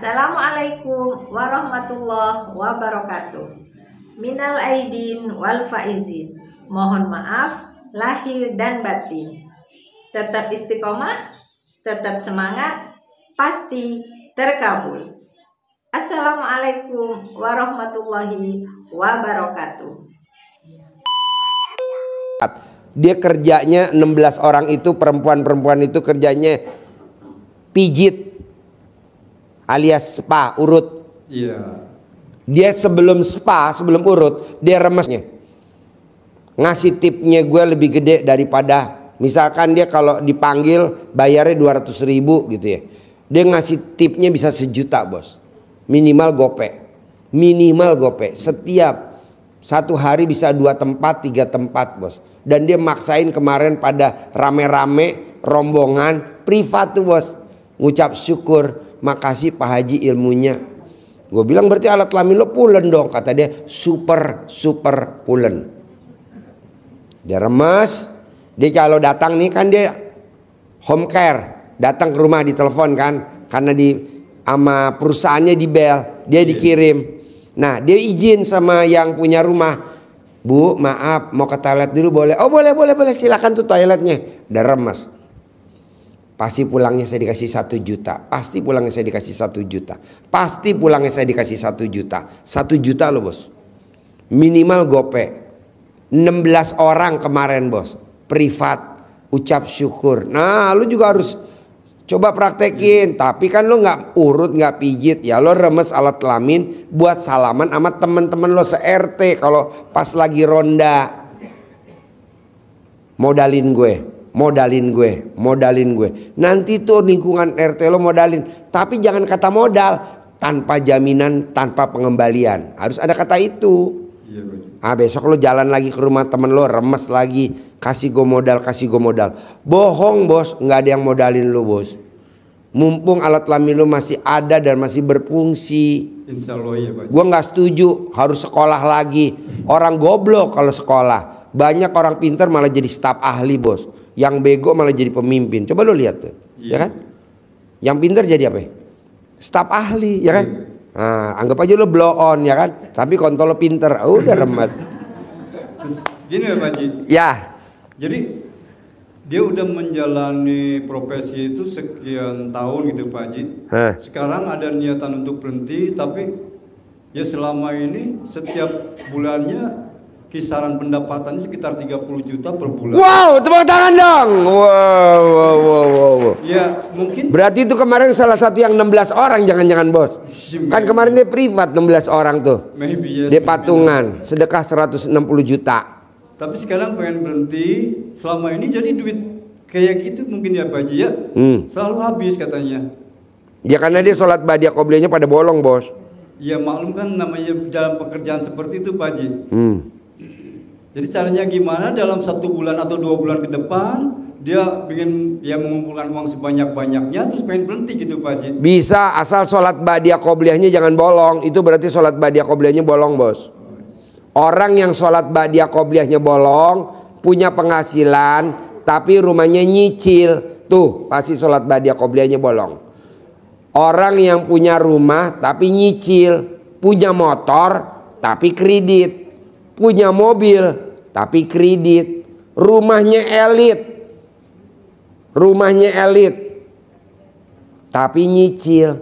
Assalamualaikum warahmatullahi wabarakatuh. Minal aidin wal faizin. Mohon maaf lahir dan batin. Tetap istiqomah, tetap semangat, pasti terkabul. Assalamualaikum warahmatullahi wabarakatuh. Dia kerjanya 16 orang itu, perempuan-perempuan itu kerjanya pijit alias spa, urut. Iya. Dia sebelum spa, sebelum urut, dia remesnya. Ngasih tipnya gue lebih gede daripada, misalkan dia kalau dipanggil bayarnya 200.000 gitu ya. Dia ngasih tipnya bisa 1 juta bos. Minimal gope. Minimal gope. Setiap 1 hari bisa 2 tempat, 3 tempat bos. Dan dia maksain kemarin pada rame-rame rombongan privat tuh bos. Ngucap syukur. Makasih Pak Haji ilmunya. Gue bilang berarti alat kelamin lo pulen dong. Kata dia super pulen. Dia remes. Dia kalau datang nih kan dia home care. Datang ke rumah ditelepon kan. Karena di sama perusahaannya di bel. Dia dikirim. Nah dia izin sama yang punya rumah. Bu maaf mau ke toilet dulu boleh? Oh boleh silakan tuh toiletnya. Udah remes. Pasti pulangnya saya dikasih 1 juta. Pasti pulangnya saya dikasih 1 juta. Pasti pulangnya saya dikasih 1 juta. 1 juta loh bos. Minimal gope. 16 orang kemarin bos. Privat. Ucap syukur. Nah lu juga harus coba praktekin. Tapi kan lu gak urut, gak pijit. Ya lo remes alat kelamin buat salaman sama temen-temen lo se-RT. Kalau pas lagi ronda. Modalin gue. Nanti tuh lingkungan RT lo modalin. Tapi jangan kata modal. Tanpa jaminan, tanpa pengembalian. Harus ada kata itu. Besok lo jalan lagi ke rumah temen lo, remes lagi. Kasih gue modal. Bohong bos, nggak ada yang modalin lo bos. Mumpung alat kelamin lo masih ada dan masih berfungsi. Insya Allah ya Pak. Gue nggak setuju harus sekolah lagi. Orang goblok kalau sekolah. Banyak orang pintar malah jadi staf ahli bos. Yang bego malah jadi pemimpin. Coba lo lihat tuh, ya kan? Yang pintar jadi apa? Staf ahli, ya kan? Nah, anggap aja lo blow on, ya kan? Tapi kontol lo pintar, udah remes. Gini ya Pak Haji. Ya. Jadi dia udah menjalani profesi itu sekian tahun gitu Pak Haji. Sekarang ada niatan untuk berhenti, tapi ya selama ini setiap bulannya kisaran pendapatan sekitar 30 juta per bulan. Wow, tepuk tangan dong. Wow. Ya, mungkin. Berarti itu kemarin salah satu yang 16 orang jangan-jangan bos. Kan kemarin dia privat 16 orang tuh. Maybe yes. Dia patungan, sedekah 160 juta. Tapi sekarang pengen berhenti, selama ini jadi duit kayak gitu mungkin ya Pak Haji ya. Selalu habis katanya. Ya karena dia sholat badiah qobliyahnya pada bolong bos. Ya maklum kan namanya dalam pekerjaan seperti itu Pak Haji. Jadi caranya gimana dalam 1 bulan atau 2 bulan ke depan dia ingin ya mengumpulkan uang sebanyak-banyaknya terus pengen berhenti gitu Pak Haji. Bisa asal sholat badiah qobliyahnya jangan bolong. Itu berarti sholat badiah qobliyahnya bolong bos. Orang yang sholat badiah qobliyahnya bolong punya penghasilan tapi rumahnya nyicil, tuh pasti sholat badiah qobliyahnya bolong. Orang yang punya rumah tapi nyicil, punya motor tapi kredit, punya mobil tapi kredit, rumahnya elit tapi nyicil.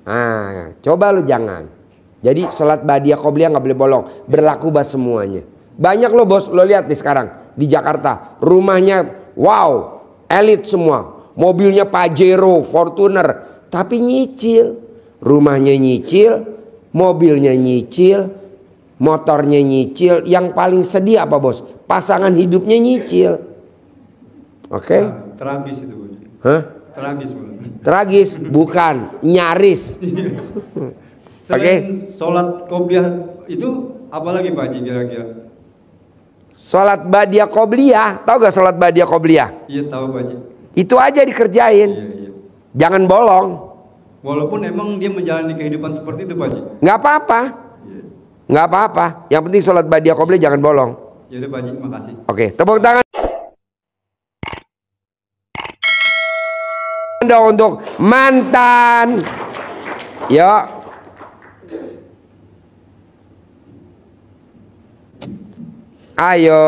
Nah coba lu jangan. Jadi sholat badiah qobliyah nggak boleh bolong, berlaku buat semuanya. Banyak lo bos, lo lihat nih sekarang di Jakarta rumahnya wow elit semua, mobilnya Pajero, Fortuner tapi nyicil. Rumahnya nyicil, mobilnya nyicil, motornya nyicil. Yang paling sedih apa bos? Pasangan hidupnya nyicil. Oke? Tragis itu bos. Hah? Tragis bos. Tragis bukan, nyaris. Selain sholat qobliyah itu apa lagi Pak Haji kira-kira? Sholat badiah qobliyah, tahu gak sholat badiah qobliyah? Iya tahu Pak Haji. Itu aja dikerjain. Iya. Jangan bolong. Walaupun emang dia menjalani kehidupan seperti itu Pak Haji. Nggak apa-apa. Nggak apa-apa. Yang penting sholat badiah qobliyah jangan bolong. Ya udah Pak Haji, makasih. Oke, tepuk tangan untuk mantan Yuk. Ayo.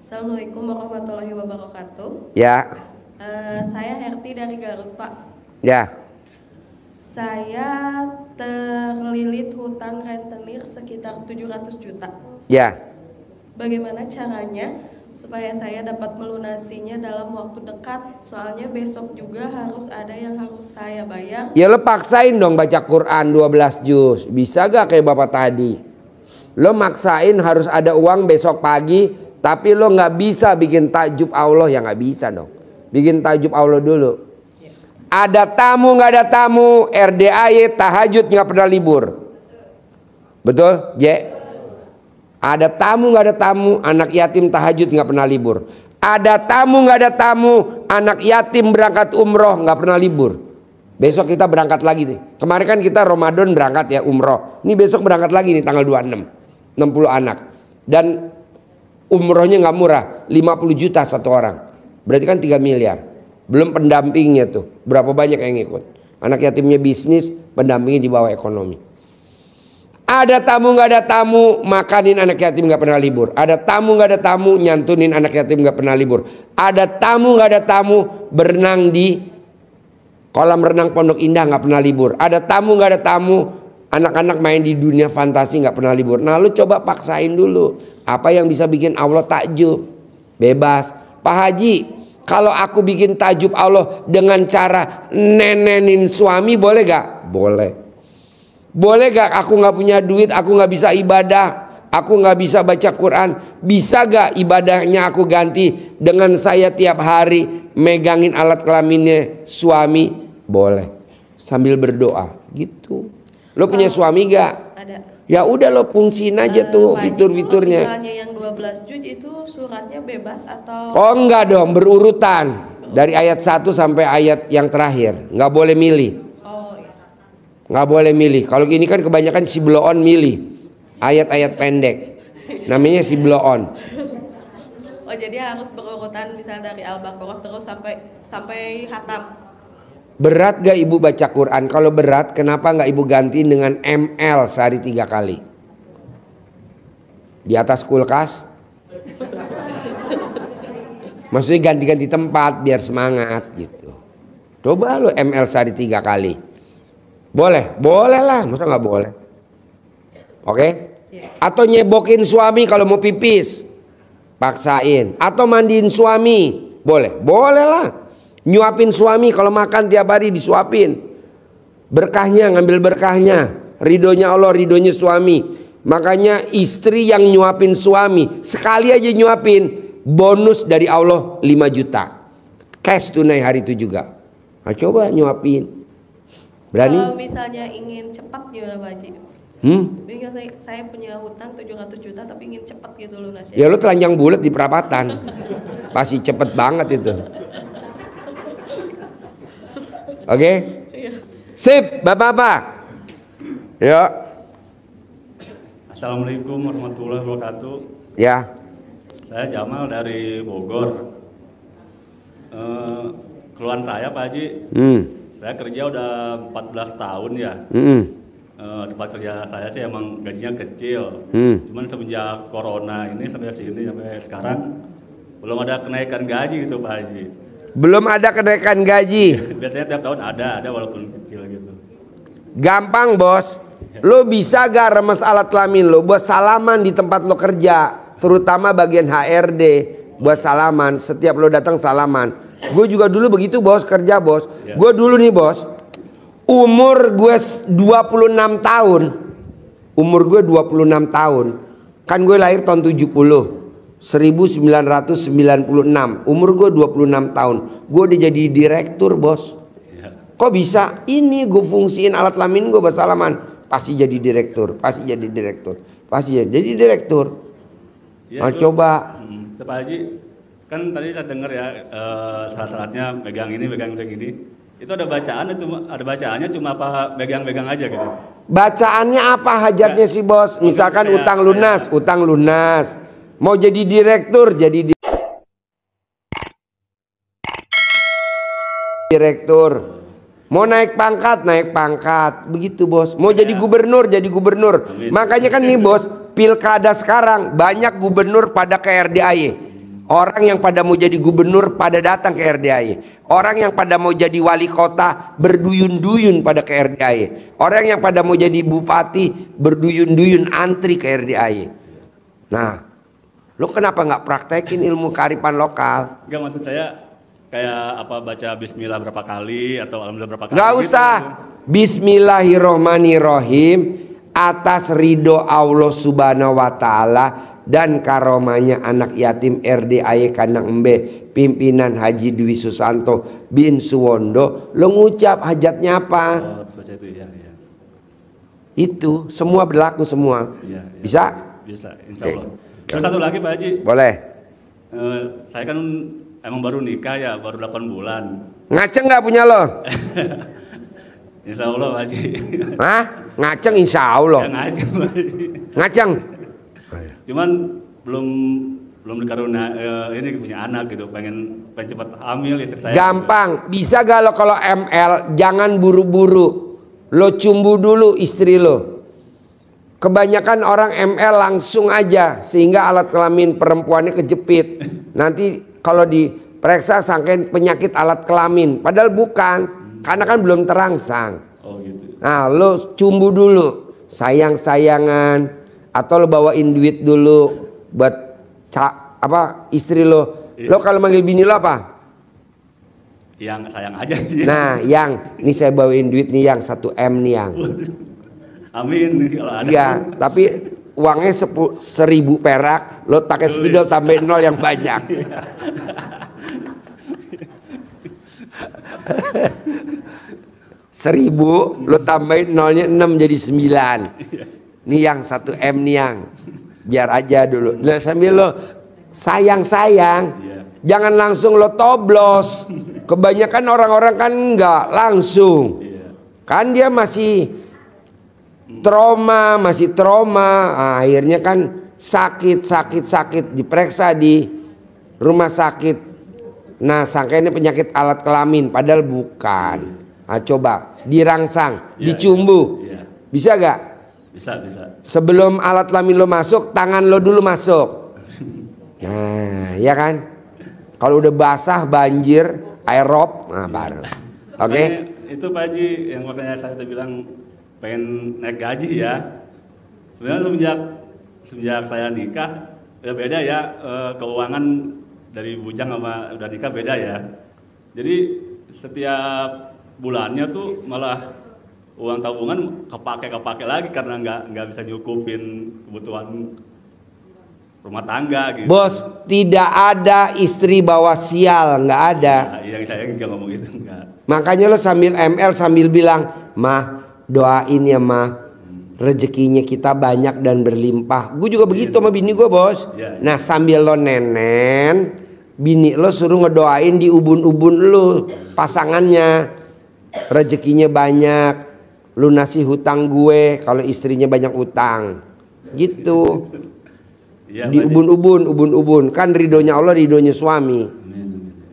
Assalamualaikum warahmatullahi wabarakatuh. Ya. Saya Herti dari Garut, Pak. Ya. Saya terlilit hutang rentenir sekitar 700 juta. Ya. Bagaimana caranya supaya saya dapat melunasinya dalam waktu dekat? Soalnya besok juga harus ada yang harus saya bayar. Ya lo paksain dong baca Quran 12 juz. Bisa gak kayak bapak tadi? Lo maksain harus ada uang besok pagi, tapi lo nggak bisa bikin takjub Allah, ya nggak bisa dong. Bikin takjub Allah dulu. Ada tamu nggak ada tamu, RDAY tahajud nggak pernah libur. Betul, J? Ada tamu nggak ada tamu, anak yatim tahajud nggak pernah libur. Ada tamu nggak ada tamu, anak yatim berangkat umroh nggak pernah libur. Besok kita berangkat lagi nih. Kemarin kan kita Ramadan berangkat ya umroh. Ini besok berangkat lagi nih tanggal 26. 60 anak. Dan umrohnya nggak murah, 50 juta satu orang. Berarti kan 3 miliar. Belum pendampingnya tuh. Berapa banyak yang ikut. Anak yatimnya bisnis, pendampingnya di bawah ekonomi. Ada tamu nggak ada tamu, makanin anak yatim nggak pernah libur. Ada tamu nggak ada tamu, nyantunin anak yatim nggak pernah libur. Ada tamu nggak ada tamu, berenang di kolam renang Pondok Indah nggak pernah libur. Ada tamu nggak ada tamu, anak-anak main di dunia fantasi nggak pernah libur. Nah lu coba paksain dulu. Apa yang bisa bikin Allah takjub? Bebas. Pak Haji, kalau aku bikin takjub Allah dengan cara nenenin suami boleh gak? Boleh. Boleh gak aku gak punya duit, aku gak bisa ibadah, aku gak bisa baca Quran, bisa gak ibadahnya aku ganti dengan saya tiap hari megangin alat kelaminnya suami? Boleh. Sambil berdoa gitu. Lo punya suami gak? Ada. Ya udah lo fungsiin aja tuh fitur-fiturnya. Misalnya yang 12 juz itu suratnya bebas atau? Oh enggak dong, berurutan. Dari ayat 1 sampai ayat yang terakhir. Nggak boleh milih. Oh iya. Nggak boleh milih. Kalau ini kan kebanyakan si bloon milih ayat-ayat pendek. Namanya si bloon. Oh jadi harus berurutan misalnya dari Al-Baqarah terus sampai khatam. Berat gak ibu baca Quran? Kalau berat, kenapa nggak ibu gantiin dengan ML sehari 3 kali? Di atas kulkas? Maksudnya ganti-ganti tempat biar semangat gitu. Coba lo ML sehari 3 kali. Boleh? Boleh lah. Masa nggak boleh? Oke? Atau nyebokin suami kalau mau pipis. Paksain. Atau mandiin suami. Boleh? Boleh lah. Nyuapin suami kalau makan tiap hari disuapin. Berkahnya, ngambil berkahnya. Ridhonya Allah, ridhonya suami. Makanya istri yang nyuapin suami, sekali aja nyuapin, bonus dari Allah 5 juta. Cash tunai hari itu juga. Nah, coba nyuapin. Berani? Kalau misalnya ingin cepat gimana Pak Haji? Saya punya hutang 700 juta tapi ingin cepat gitu lunasnya. Ya lo telanjang bulat di perapatan. Pasti cepet banget itu. Oke? Sip, bapak-bapak. Ya. Assalamualaikum warahmatullahi wabarakatuh. Ya. Saya Jamal dari Bogor. Keluhan saya Pak Haji, saya kerja udah 14 tahun ya. Tempat kerja saya sih emang gajinya kecil. Cuman semenjak corona ini sampai sini sampai sekarang belum ada kenaikan gaji gitu Pak Haji. Belum ada kenaikan gaji. Biasanya tiap tahun ada walaupun kecil gitu. Gampang bos. Lo bisa gak remes alat kelamin lo buat salaman di tempat lo kerja, terutama bagian HRD, buat salaman. Setiap lo datang salaman. Gue juga dulu begitu bos, kerja bos. Gue dulu nih bos, umur gue 26 tahun. Umur gue 26 tahun. Kan gue lahir tahun 70. 1996. Umur gue 26 tahun. Gue udah jadi direktur bos. Kok bisa? Ini gue fungsiin alat kelamin gue buat salaman. Pasti jadi direktur. Pasti jadi direktur. Pasti jadi direktur. Ya, nah, coba. Pak Haji, kan tadi saya dengar ya syarat-syaratnya megang ini. Itu ada bacaannya cuma apa megang-megang aja gitu. Bacaannya apa hajatnya sih bos? Misalkan utang lunas. Mau jadi direktur, direktur. Mau naik pangkat, begitu bos. Mau jadi gubernur, jadi gubernur. Makanya kan nih bos, pilkada sekarang banyak gubernur pada ke RDAY. Orang yang pada mau jadi gubernur pada datang ke RDAY. Orang yang pada mau jadi wali kota berduyun-duyun pada ke RDAY. Orang yang pada mau jadi bupati berduyun-duyun antri ke RDAY. Nah, lo kenapa nggak praktekin ilmu kearifan lokal? Enggak, maksud saya kayak apa, baca bismillah berapa kali atau alhamdulillah berapa kali? Nggak usah. Bismillahirrohmanirrohim, atas ridho Allah subhanahu wa ta'ala dan karomanya anak yatim RDAY Kandang Embe pimpinan Haji Dwi Susanto bin Suwondo, lo ngucap hajatnya apa? Oh, itu ya, ya. Itu semua berlaku semua. Ya, ya. Bisa? Bisa, insya Allah. Terus satu lagi Pak Haji. Boleh. Saya kan emang baru nikah ya, baru 8 bulan. Ngaceng nggak punya lo? Insya Allah Pak Haji. Hah? Ngaceng insya Allah. Ya, ngaceng Pak Haji. Ngaceng. Cuman belum dikaruna ini punya anak gitu, pengen cepat hamil istri saya. Gampang. Bisa gak lo kalau ML jangan buru-buru. Lo cumbu dulu istri lo. Kebanyakan orang ML langsung aja sehingga alat kelamin perempuannya kejepit. Nanti kalau diperiksa sangkain penyakit alat kelamin, padahal bukan, karena kan belum terangsang. Oh gitu. Nah, lo cumbu dulu, sayang-sayangan, atau lo bawain duit dulu buat istri lo. Lo kalau manggil bini lo apa? Yang sayang aja sih. Nah, yang ini saya bawain duit nih yang 1 M nih yang. Amin kalau ada. Iya, tapi uangnya 1000 perak, lo pakai spidol tambahin 0 yang banyak. Seribu, lo tambahin 0-nya 6 jadi 9. Nih yang 1 M nih yang, biar aja dulu. Nah, sambil lo sayang-sayang, jangan langsung lo toblos. Kebanyakan orang-orang kan enggak langsung, kan dia masih trauma, akhirnya kan sakit, diperiksa di rumah sakit. Nah, sangkanya penyakit alat kelamin, padahal bukan. Nah, coba dirangsang, dicumbu, bisa gak? Bisa. Sebelum alat kelamin lo masuk, tangan lo dulu masuk. Nah, ya kan? Kalau udah basah, banjir, aerob, nah baru. Oke? Itu Pak Haji yang makanya saya bilang pengen naik gaji ya. Sebenarnya semenjak saya nikah ya beda ya, keuangan dari bujang sama udah nikah beda ya. Jadi setiap bulannya tuh malah uang tabungan kepake lagi karena nggak bisa nyukupin kebutuhan rumah tangga gitu. Bos, tidak ada istri bawa sial, nggak ada. Nah, yang saya nggak ngomong gitu, nggak. Makanya lo sambil ML sambil bilang, mah doain ya mah, rezekinya kita banyak dan berlimpah. Gue juga begitu sama bini gue bos. Nah sambil lo nenen, bini lo suruh ngedoain di ubun-ubun lo pasangannya, rezekinya banyak, lunasi hutang gue kalau istrinya banyak utang, gitu. Ya, di ubun-ubun kan ridhonya Allah, ridhonya suami.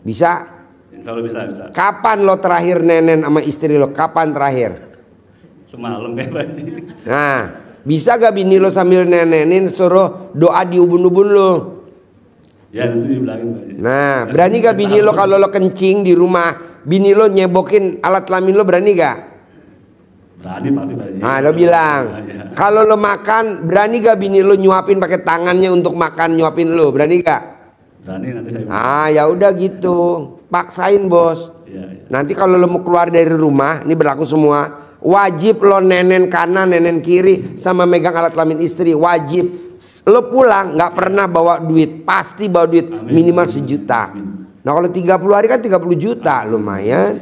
Bisa? Insya Allah bisa. Kapan lo terakhir nenen sama istri lo? Kapan terakhir? Semalam ya Pak Haji. Nah, bisa gak bini lo sambil nenenin suruh doa di ubun-ubun lo? Ya nanti dibilangin Pak Haji. Nah, berani gak bini lo kalau lo kencing di rumah, bini lo nyebokin alat kelamin lo, berani gak? Berani pasti Pak Haji. Nah, lo bilang, kalau lo makan, berani gak bini lo nyuapin pakai tangannya untuk makan, nyuapin lo, berani gak? Berani, nanti saya. Ah, ya udah gitu, paksain bos. Ya. Nanti kalau lo mau keluar dari rumah, ini berlaku semua, wajib lo nenen kanan, nenen kiri, sama megang alat kelamin istri, wajib. Lo pulang nggak pernah bawa duit, pasti bawa duit minimal 1 juta. Nah kalau 30 hari kan 30 juta, lumayan.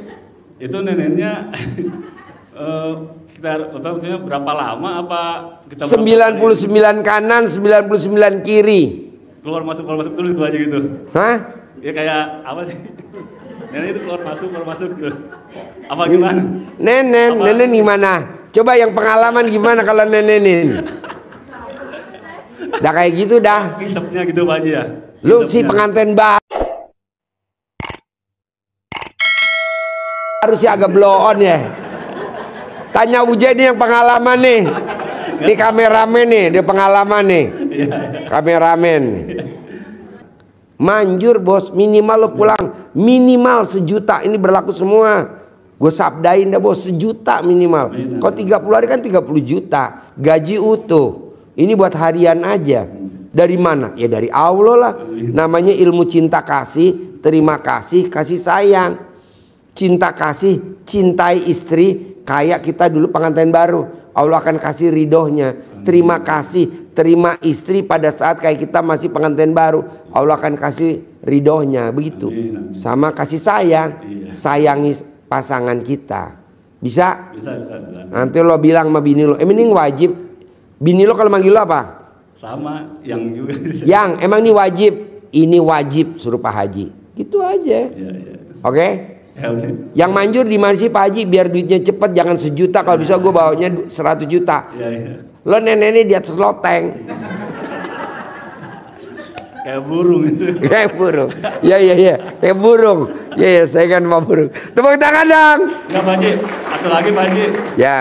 Itu neneknya sekitar maksudnya berapa lama apa kita 99 kanan, 99 kiri. keluar masuk terus itu aja gitu. Hah? Ya kayak apa sih? Nenek itu keluar masuk gitu. Apa gimana? Nenen gimana? Coba yang pengalaman gimana kalau nenenin? Dah kayak gitu dah. Ngisepnya gitu Pak Haji ya. Lu si Ngisepnya. pengantin baru. harusnya agak blow on ya. Tanya Uje nih yang pengalaman nih. Ini kameramen nih, dia pengalaman nih. Kameramen. Manjur bos, minimal lo pulang minimal 1 juta, ini berlaku semua. Gue sabdain dah bos, 1 juta minimal. Kalau 30 hari kan 30 juta, gaji utuh. Ini buat harian aja. Dari mana? Ya dari Allah lah. Namanya ilmu cinta kasih, terima kasih, kasih sayang. Cinta kasih, cintai istri kayak kita dulu pengantin baru. Allah akan kasih ridhonya. Terima kasih, terima istri pada saat kayak kita masih pengantin baru. Allah akan kasih ridhonya. Begitu. Sama kasih sayang. Sayangi pasangan kita. Bisa? Bisa. Nanti lo bilang sama bini lo, mending wajib. Bini lo kalau manggil lo apa? Sama, yang juga. Yang, emang ini wajib. Ini wajib suruh Pak Haji. Gitu aja. Oke? Yang manjur di mana sih Pak Haji? Biar duitnya cepet, jangan 1 juta. Kalau bisa gue bawanya 100 juta. Lo nenek di atas loteng. Kayak burung. Kayak burung. Iya. Kayak burung. Iya, saya kan mau burung. Tepuk tangan dong. Enggak Pak Haji, satu lagi Pak Haji. Ya.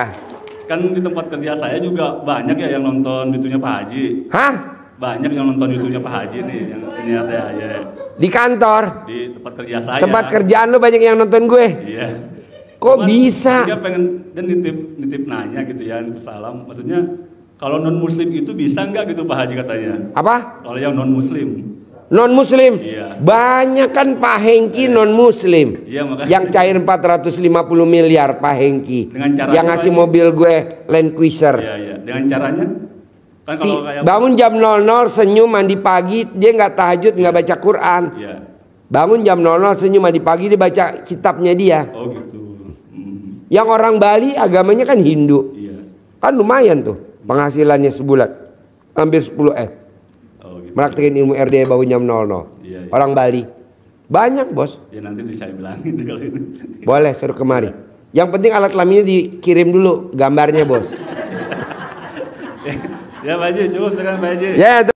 Kan di tempat kerja saya juga banyak ya yang nonton YouTube-nya Pak Haji. Hah? Banyak yang nonton YouTube-nya Pak Haji nih, yang ini ada ya. Di kantor? Di tempat kerja saya. Tempat kerjaan lu banyak yang nonton gue? Iya. Kok bisa? Dia pengen dan nitip nanya gitu ya, nitip salam. Maksudnya kalau non muslim itu bisa nggak gitu Pak Haji katanya? Apa? Kalau yang non muslim. Non muslim? Iya. Banyak kan Pak Hengki non muslim. Iya, makanya. Yang cair 450 miliar Pak Hengki. Dengan cara yang ngasih mobil gue Land Cruiser. Iya. Dengan caranya? Kan kalau kayak bangun jam 00 senyum mandi pagi, dia nggak tahajud, nggak baca Quran. Iya. Bangun jam 00 senyum mandi pagi, dia baca kitabnya dia. Oh gitu. Yang orang Bali agamanya kan Hindu. Iya. Kan lumayan tuh penghasilannya sebulan. Hampir 10 M. Oh gitu. Praktekin ilmu RD bangun jam 00. Iya. Orang Bali. Banyak bos. Ya nanti saya bilangin kalau ini. Boleh suruh kemari. Yang penting alat kelaminnya dikirim dulu gambarnya bos. Ya Pak Haji, cukup sekarang Pak Haji. Ya.